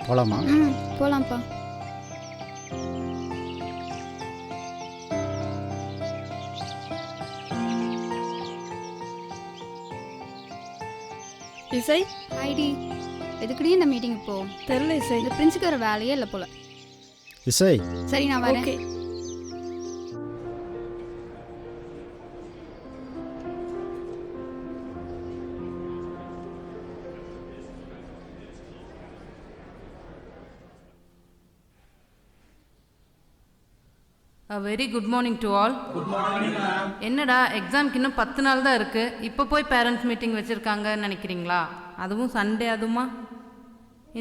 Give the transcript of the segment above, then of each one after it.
போலாமா? போலாம்ப்பா. இசை ஐடி எதுக்குடி இந்த மீட்டிங் இப்போ? தெரியல இசை. இந்த பிரின்ஸுக்கு ஒரு வேலையே இல்லை போல. இசை சரி நான் வரேன். Okay. A very good morning to all. Good morning ma'am. என்னடா எக்ஸாம்க்கு இன்னும் 10 நாள் தான் இருக்குது, இப்போ போய் பேரண்ட்ஸ் மீட்டிங் வச்சுருக்காங்கன்னு நினைக்கிறீங்களா? அதுவும் சண்டே அதுமா.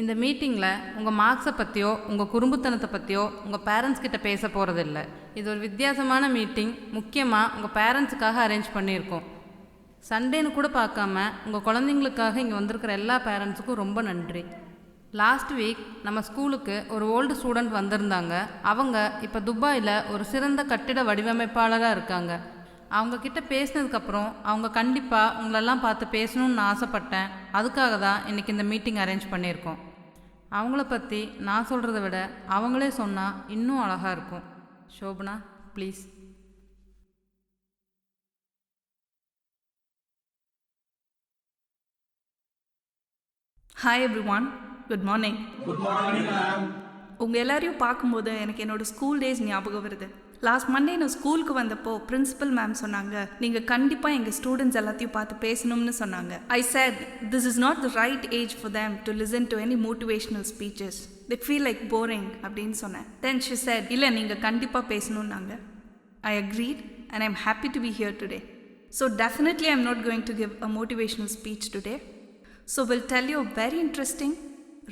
இந்த மீட்டிங்கில் உங்கள் மார்க்ஸை பற்றியோ உங்கள் குறும்புத்தனத்தை பற்றியோ உங்கள் பேரண்ட்ஸ் கிட்ட பேச போகிறதில்ல. இது ஒரு வித்தியாசமான மீட்டிங், முக்கியமாக உங்கள் பேரண்ட்ஸுக்காக அரேஞ்ச் பண்ணியிருக்கோம். சண்டேன்னு கூட பார்க்காம உங்கள் குழந்தைங்களுக்காக இங்கே வந்திருக்கிற எல்லா பேரண்ட்ஸுக்கும் ரொம்ப நன்றி. லாஸ்ட் வீக் நம்ம ஸ்கூலுக்கு ஒரு ஓல்டு ஸ்டூடெண்ட் வந்திருந்தாங்க. அவங்க இப்போ துபாயில் ஒரு சிறந்த கட்டிட வடிவமைப்பாளராக இருக்காங்க. அவங்கக்கிட்ட பேசினதுக்கப்புறம் அவங்க கண்டிப்பாக உங்களெல்லாம் பார்த்து பேசணும்னு நான் ஆசைப்பட்டேன். அதுக்காக தான் இன்றைக்கி இந்த மீட்டிங் அரேஞ்ச் பண்ணியிருக்கோம். அவங்கள பற்றி நான் சொல்கிறத விட அவங்களே சொன்னால் இன்னும் அழகாக இருக்கும். Shobana please. Hi everyone, good morning. Good morning ma'am. உங்கள் எல்லாரையும் பார்க்கும்போது எனக்கு என்னோடய ஸ்கூல் டேஸ் ஞாபகம் வருது. லாஸ்ட் மண்டே நான் ஸ்கூலுக்கு வந்தப்போ பிரின்சிபல் மேம் சொன்னாங்க, நீங்கள் கண்டிப்பாக எங்கள் ஸ்டூடெண்ட்ஸ் எல்லாத்தையும் பார்த்து பேசணும்னு சொன்னாங்க. ஐ set this is not the right age for them to listen to any motivational speeches, they feel like boring அப்படின்னு சொன்னேன். தென் she said, இல்லை நீங்கள் கண்டிப்பாக பேசணுன்னாங்க. I agreed and I'm happy to be here today. So definitely I'm not going to give a motivational speech today. So we'll tell you a very interesting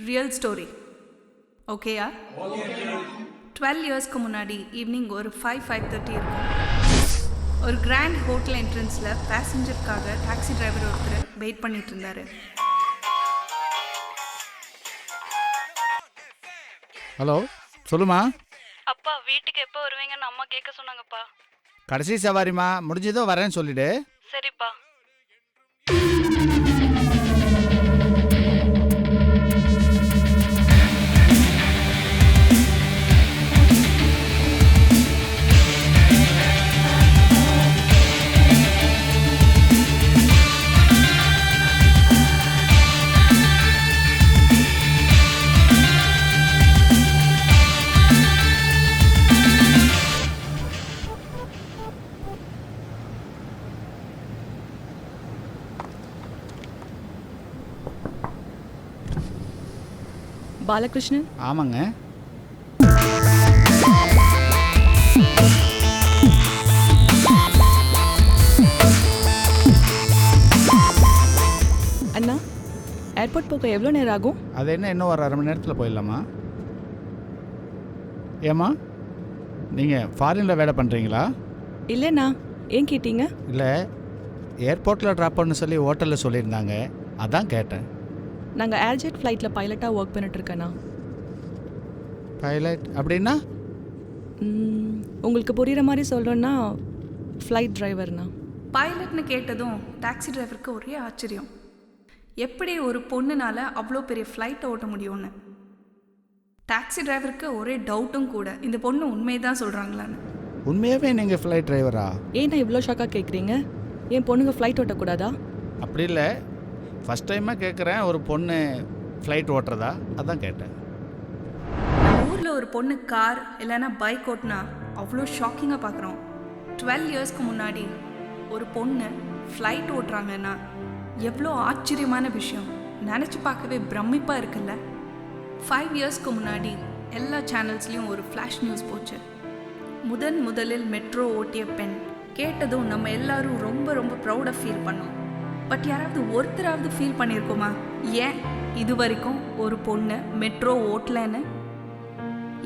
real story. Okay yaar? Okay. 12 yearsக்கு முன்னாடி evening ஒரு 5:30 இருக்கும். ஒரு grand hotel என்ட்ரன்ஸில் பேசஞ்சருக்காக taxi driver ஒருத்தர் wait பண்ணிட்டு இருந்தார். Hello சொல்லுமா. அப்பா வீட்டுக்கு எப்போ வருவீங்கன்னு அம்மா கேட்க சொன்னாங்கப்பா. கடைசி சவாரிமா முடிஞ்சதோ வரேன்னு சொல்லிடு. சரிப்பா. பாலகிருஷ்ணன். ஆமாங்க. அண்ணா ஏர்போர்ட் போக எவ்வளோ நேரம் ஆகும்? அது என்ன இன்னும் ஒரு 1/2 மணி நேரத்தில் போயிடலாமா? ஏம்மா நீங்கள் ஃபாரினில் வேலை பண்ணுறீங்களா? இல்லைண்ணா, ஏன் கேட்டீங்க? இல்லை, ஏர்போர்ட்டில் ட்ராப் பண்ண சொல்லி ஹோட்டலில் சொல்லியிருந்தாங்க, அதான் கேட்டேன். நாங்கள் ஏர்ஜெட் ஃப்ளைட்டில் பைலட்டாக ஒர்க் பண்ணிட்டுருக்கேண்ணா. பைலட் அப்படின்னா? உங்களுக்கு புரிகிற மாதிரி சொல்கிறேன்னா ஃப்ளைட் டிரைவர்ண்ணா. பைலட்னு கேட்டதும் டாக்ஸி டிரைவருக்கு ஒரே ஆச்சரியம். எப்படி ஒரு பொண்ணுனால அவ்வளோ பெரிய ஃப்ளைட்டை ஓட்ட முடியும்னு. டாக்ஸி டிரைவருக்கு ஒரே டவுட்டும் கூட, இந்த பொண்ணு உண்மையை தான் சொல்கிறாங்களான்னு. உண்மையாகவே நீங்கள் ஃப்ளைட் டிரைவரா? ஏன்னா இவ்வளோ ஷாக்காக கேட்குறீங்க? என் பொண்ணுங்க ஃப்ளைட் ஓட்டக்கூடாதா? அப்படி இல்லை, ஃபஸ்ட் டைமாக கேட்குறேன் ஒரு பொண்ணு ஃப்ளைட் ஓட்டுறதா, அதான் கேட்டேன். ஊரில் ஒரு பொண்ணு கார் இல்லைன்னா பைக் ஓட்டினா அவ்வளோ ஷாக்கிங்காக பார்க்குறோம். 12 இயர்ஸ்க்கு முன்னாடி ஒரு பொண்ணு ஃப்ளைட் ஓட்டுறாங்கன்னா எவ்வளோ ஆச்சரியமான விஷயம், நினச்சி பார்க்கவே பிரமிப்பாக இருக்குல்ல. 5 இயர்ஸ்க்கு முன்னாடி எல்லா சேனல்ஸ்லேயும் ஒரு ஃப்ளாஷ் நியூஸ் போச்சு. முதலில் மெட்ரோ ஓட்டிய பெண். கேட்டதும் நம்ம எல்லாரும் ரொம்ப ரொம்ப ப்ரௌடாக ஃபீல் பண்ணோம். பட் யாராவது ஒருத்தராவது ஃபீல் பண்ணியிருக்கோமா, ஏன் இது வரைக்கும் ஒரு பொண்ணு மெட்ரோ ஓட்டலன்னு?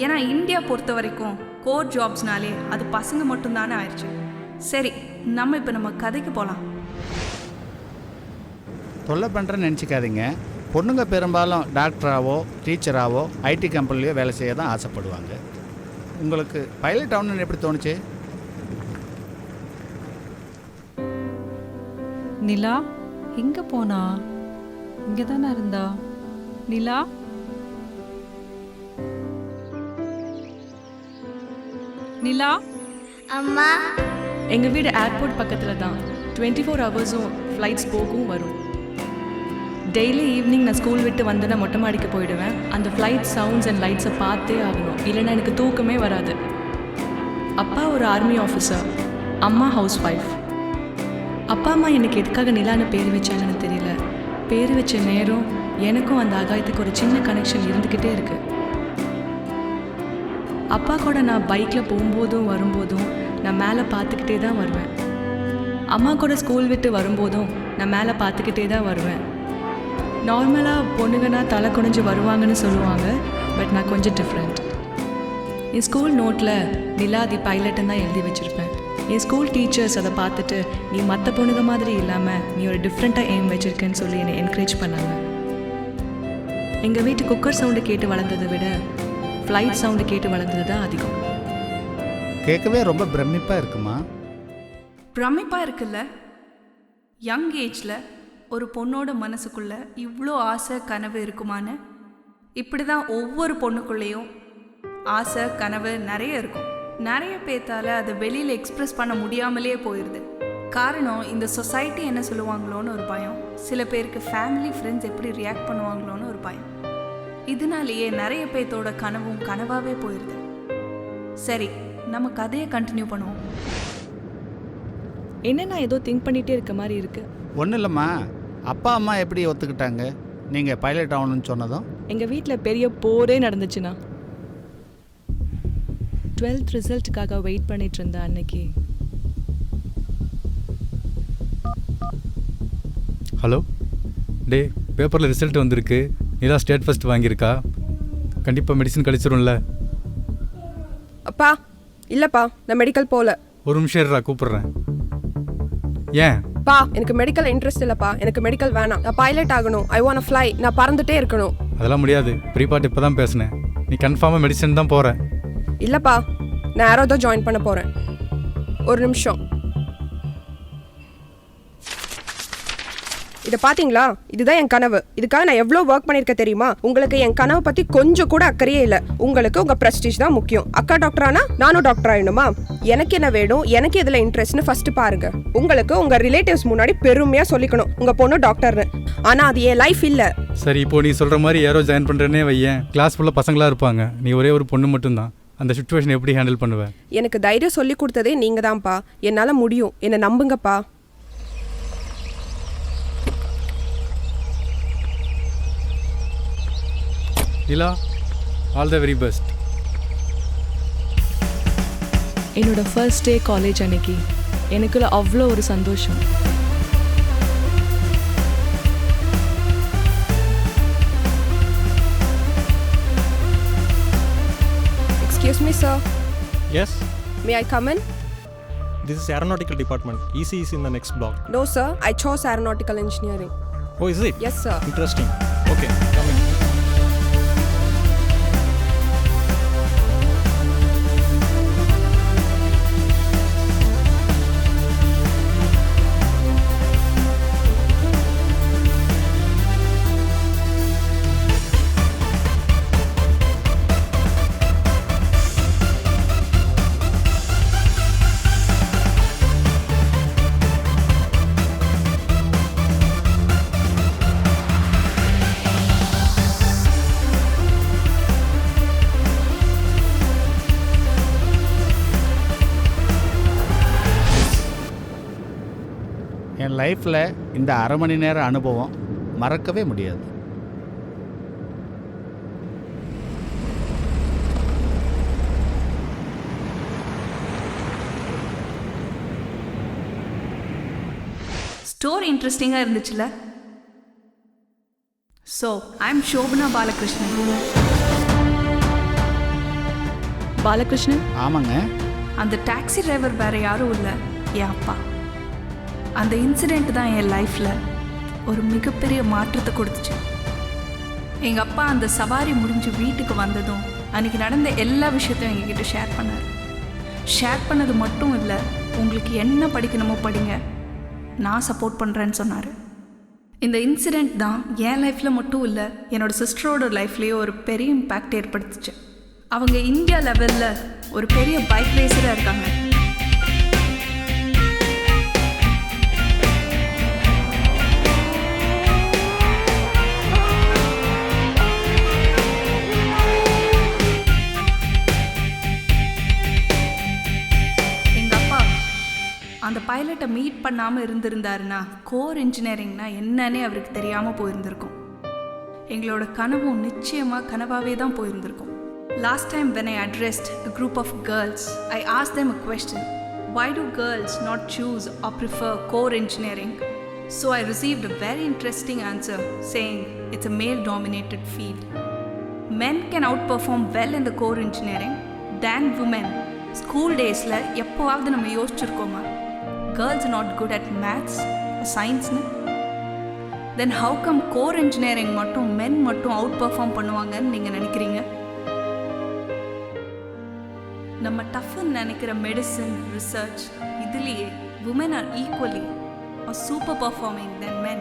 ஏன்னா இந்தியா பொறுத்த வரைக்கும் கோர் ஜாப்ஸ்னாலே அது பசங்க மட்டும்தானே ஆயிடுச்சு. சரி, நம்ம கதைக்கு போகலாம். தொல்லை பண்ணுறேன்னு நினச்சிக்காதீங்க. பொண்ணுங்க பெரும்பாலும் டாக்டராகவோ டீச்சராகவோ ஐடி கம்பெனிலையோ வேலை செய்ய தான் ஆசைப்படுவாங்க. உங்களுக்கு பைலட் ஆகணும்னு எப்படி தோணுச்சு? நிலா எங்கே போனா? இங்கே தானே இருந்தா. நிலா நிலா அம்மா எங்கள் வீடு ஏர்போர்ட் பக்கத்தில் தான். 24 ஹவர்ஸும் ஃப்ளைட்ஸ் போகும் வரும். டெய்லி ஈவினிங் நான் ஸ்கூல் விட்டு வந்தேன்னா மொட்டை மாடிக்கு போயிடுவேன். அந்த ஃப்ளைட் சவுண்ட்ஸ் அண்ட் லைட்ஸை பார்த்தே ஆகணும், இல்லைன்னா எனக்கு தூக்கமே வராது. அப்பா ஒரு ஆர்மி ஆஃபீஸர், அம்மா ஹவுஸ் ஒய்ஃப். அப்பா அம்மா எனக்கு எதுக்காக நிலான்னு பேர் வச்சாங்கன்னு தெரியல. பேர் வச்ச நேரம் எனக்கும் அந்த ஆகாயத்துக்கு ஒரு சின்ன கனெக்ஷன் இருந்துக்கிட்டே இருக்கு. அப்பா கூட நான் பைக்கில் போகும்போதும் வரும்போதும் நான் மேலே பார்த்துக்கிட்டே தான் வருவேன். அம்மா கூட ஸ்கூல் விட்டு வரும்போதும் நான் மேலே பார்த்துக்கிட்டே தான் வருவேன். நார்மலாக பொண்ணுங்கன்னா தலை குனிஞ்சு வருவாங்கன்னு சொல்லுவாங்க, பட் நான் கொஞ்சம் டிஃப்ரெண்ட். என் ஸ்கூல் நோட்டில் நிலா தி பைலட்டுன்னு தான் எழுதி வச்சுருப்பேன். என் ஸ்கூல் டீச்சர்ஸ் அதை பார்த்துட்டு நீ மற்ற பொண்ணுங்க மாதிரி இல்லாமல் நீ ஒரு டிஃப்ரெண்ட்டாக எய்ம் வச்சுருக்கேன்னு சொல்லி என்னை என்கரேஜ் பண்ணாங்க. எங்கள் வீட்டு குக்கர் சவுண்டு கேட்டு வளர்ந்ததை விட ஃப்ளைட் சவுண்டு கேட்டு வளர்ந்தது தான் அதிகம். கேட்கவே ரொம்ப பிரமிப்பாக இருக்குமா? பிரமிப்பாக இருக்குல்ல? யங் ஏஜில் ஒரு பொண்ணோட மனசுக்குள்ளே இவ்வளோ ஆசை கனவு இருக்குமான்னு. இப்படி தான் ஒவ்வொரு பொண்ணுக்குள்ளேயும் ஆசை கனவு நிறைய இருக்கும். நிறைய பேர்த்தால் அதை வெளியில் எக்ஸ்ப்ரெஸ் பண்ண முடியாமலே போயிடுது. காரணம் இந்த சொசைட்டி என்ன சொல்லுவாங்களோன்னு ஒரு பயம், சில பேருக்கு ஃபேமிலி ஃப்ரெண்ட்ஸ் எப்படி ரியாக்ட் பண்ணுவாங்களோன்னு ஒரு பயம். இதனாலேயே நிறைய பேர்த்தோட கனவும் கனவாகவே போயிடுது. சரி, நம்ம கதையை கண்டினியூ பண்ணுவோம். என்ன நான் ஏதோ திங்க் பண்ணிகிட்டே இருக்க மாதிரி இருக்குது. ஒன்றும் இல்லைம்மா, அப்பா அம்மா எப்படி ஒத்துக்கிட்டாங்க நீங்கள் பைலட் ஆகணும்னு சொன்னதும்? எங்கள் வீட்டில் பெரிய போரே நடந்துச்சுண்ணா. 12th ரிசல்ட்டுக்காக வெயிட் பண்ணிட்டு இருந்தேன் அன்னைக்கு. ஹலோ டே, பேப்பரில் ரிசல்ட் வந்திருக்கு. நிலா ஸ்டேட் ஃபர்ஸ்ட் வாங்கியிருக்கா. கண்டிப்பாக மெடிசன் கழிச்சிரும்ல? அப்பா இல்லைப்பா, நான் மெடிக்கல் போகல. ஒரு நிமிஷம் இருடா, கூப்பிட்றேன். ஏன் பா, எனக்கு மெடிக்கல் இன்ட்ரெஸ்ட் இல்லைப்பா. எனக்கு மெடிக்கல் வேணாம். நான் பைலட் ஆகணும். I want fly. நான் பறந்துட்டே இருக்கணும். அதெல்லாம் முடியாது. ப்ரீ பார்ட் இப்போ தான் பேசினேன். நீ கன்ஃபார்மாக மெடிசன் தான் போகிற? இல்லைப்பா, நான் யாரோ தான் ஜாயின் பண்ண போகிறேன். ஒரு நிமிஷம். இதை பார்த்தீங்களா? இதுதான் என் கனவு. இதுக்காக நான் எவ்வளோ ஒர்க் பண்ணியிருக்கேன் தெரியுமா? உங்களுக்கு என் கனவை பற்றி கொஞ்சம் கூட அக்கறையே இல்லை. உங்களுக்கு உங்கள் ப்ரெஸ்டீஜ் தான் முக்கியம். அக்கா டாக்டர் ஆனால் நானும் டாக்டர் ஆகிடுமா? எனக்கு என்ன வேணும், எனக்கு இதில் இன்ட்ரெஸ்ட்னு ஃபஸ்ட்டு பாருங்க. உங்களுக்கு உங்கள் ரிலேட்டிவ்ஸ் முன்னாடி பெருமையாக சொல்லிக்கணும் உங்கள் பொண்ணு டாக்டர்னு. ஆனால் அது என் லைஃப் இல்லை. சரி, இப்போ நீ சொல்கிற மாதிரி யாரோ ஜாயின் பண்ணுறேன்னே வையேன். கிளாஸ் ஃபுல்லாக பசங்களாக இருப்பாங்க, நீ ஒரே ஒரு பொண்ணு மட்டும்தான். அந்த சுச்சுவேஷன் எப்படி ஹேண்டில் பண்ணுவேன்? எனக்கு தைரியம் சொல்லி கொடுத்ததே நீங்கள் தான்ப்பா. என்னால் முடியும், என்னை நம்புங்கப்பா. நிலா, ஆல் த வெரி பெஸ்ட். என்னோட ஃபர்ஸ்ட் டே காலேஜ் அன்னைக்கு எனக்குள்ள அவ்வளோ ஒரு சந்தோஷம். Excuse me, sir. Yes? May I come in? This is aeronautical department. EC is in the next block. No, sir. I chose aeronautical engineering. Oh, is it? Yes, sir. Interesting. Okay, come in. என் லைஃப்பில் இந்த அரை மணி நேர அனுபவம் மறக்கவே முடியாது. Story இன்ட்ரெஸ்டிங்காக இருந்துச்சுல்ல? So I am Shobana Balakrishnan. Balakrishnan? ஆமாங்க. அந்த டாக்ஸி டிரைவர் வேறு யாரும் இல்லை, என் அப்பா. அந்த இன்சிடெண்ட் தான் என் லைஃப்பில் ஒரு மிகப்பெரிய மாற்றத்தை கொடுத்துச்சு. எங்கள் அப்பா அந்த சவாரி முடிஞ்சு வீட்டுக்கு வந்ததும் அன்றைக்கி நடந்த எல்லா விஷயத்தையும் எங்ககிட்ட ஷேர் பண்ணார். ஷேர் பண்ணது மட்டும் இல்லை, உங்களுக்கு என்ன படிக்கணுமோ படிங்க, நான் சப்போர்ட் பண்ணுறேன்னு சொன்னார். இந்த இன்சிடெண்ட் தான் என் லைஃப்பில் மட்டும் இல்லை, என்னோடய சிஸ்டரோட லைஃப்லேயே ஒரு பெரிய இம்பேக்ட் ஏற்படுத்துச்சு. அவங்க இந்தியா லெவலில் ஒரு பெரிய பைக் ரேசராக இருக்காங்க. எங்கள் அப்பா அந்த பைலட்டை மீட் பண்ணாமல் இருந்திருந்தாருன்னா கோர் இன்ஜினியரிங்னா என்னன்னே அவருக்கு தெரியாமல் போயிருந்திருக்கும். எங்களோட கனவும் நிச்சயமாக கனவாகவே தான் போயிருந்திருக்கும். Last time when I addressed a group of girls, I asked them a question. Why do girls not choose or prefer core engineering? So I received a very interesting answer saying it's a male-dominated field. Men can outperform well in the core engineering than women. School daysல எப்போவாவது நம்ம யோசிச்சிருக்கோமா girls are not good at maths or science? Then how come core engineering மட்டும் men மட்டும் outperform பண்ணுவாங்கன்னு நீங்கள் நினைக்கிறீங்க? நம்ம டஃப்னு நினைக்கிற medicine research இதுலேயே women are equally or super performing than men.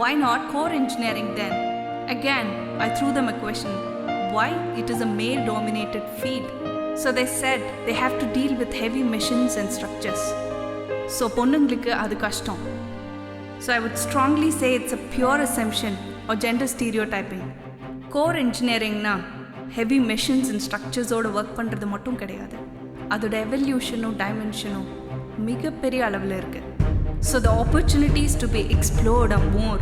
Why not core engineering then? Again, I threw them a question. Why it is a male dominated field? So they said they have to deal with heavy machines and structures. So பொண்ணுங்களுக்கு அது கஷ்டம். So I would strongly say it's a pure assumption or gender stereotyping. Core engineering na heavy machines and structureஸோட work பண்ணுறது மட்டும் கிடையாது, அதோட எவல்யூஷனும் டைமென்ஷனும் மிகப்பெரிய அளவில் இருக்குது. So the opportunities to be explored are more.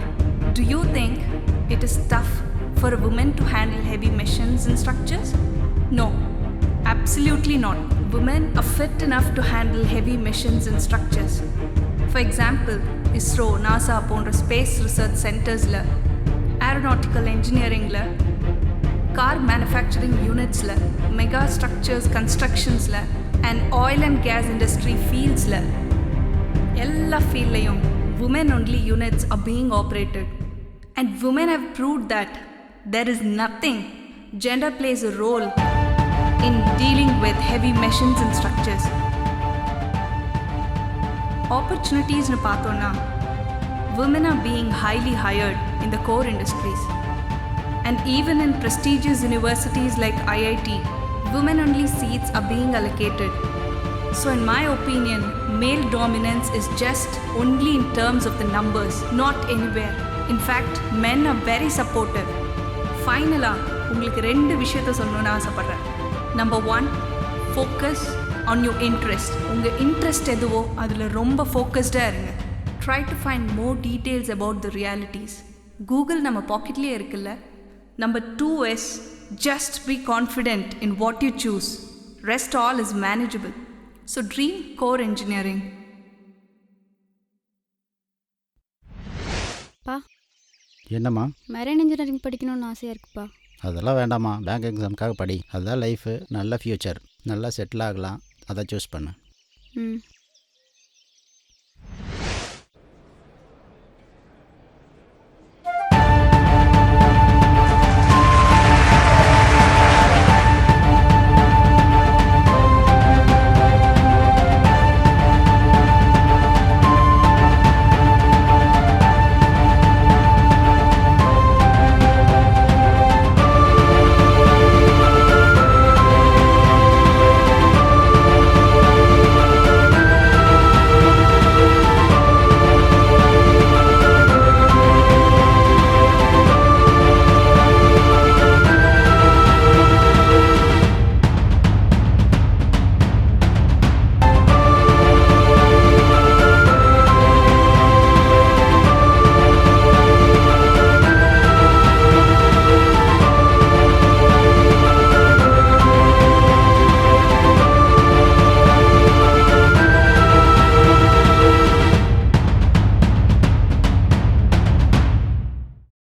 Do you think it is tough for a woman to handle heavy machines and structures? No, absolutely not. Women are fit enough to handle heavy missions and structures. For example, ISRO, NASA போன்ற space research சென்டர்ஸில், ஏரோநாட்டிக்கல் என்ஜினியரிங்கில், car manufacturing யூனிட்ஸில், mega structures கன்ஸ்ட்ரக்ஷன்ஸில் and oil and gas industry ஃபீல்ட்ஸில், எல்லா ஃபீல்ட்லேயும் women only units are being operated. And women have proved that there is nothing. Gender plays a role in dealing with heavy machines and structures. Opportunities nu paathona, women are being highly hired in the core industries. And even in prestigious universities like IIT, women-only seats are being allocated. So in my opinion, male dominance is just only in terms of the numbers, not anywhere. In fact, men are very supportive. Finally, உங்களுக்கு ரெண்டு விஷயத்தை சொல்லணும்னு ஆசைப்படுறேன். Number 1, focus on your interest. உங்கள் interest எதுவோ அதில் ரொம்ப ஃபோக்கஸ்டாக இருங்க. Try to find more details about the realities. Google நம்ம பாக்கெட்லேயே இருக்குல்ல. Number 2 is just be confident in what you choose. Rest all is manageable. So dream core engineering. பா, என்னம்மா? மெரைன் இன்ஜினியரிங் படிக்கணும்னு ஆசையாக இருக்குப்பா. அதெல்லாம் வேண்டாம்மா, பேங்க் எக்ஸாமுக்காக படி. அதுதான் லைஃபு, நல்ல ஃப்யூச்சர், நல்லா செட்டில் ஆகலாம், அதை சூஸ் பண்ணு. ம்.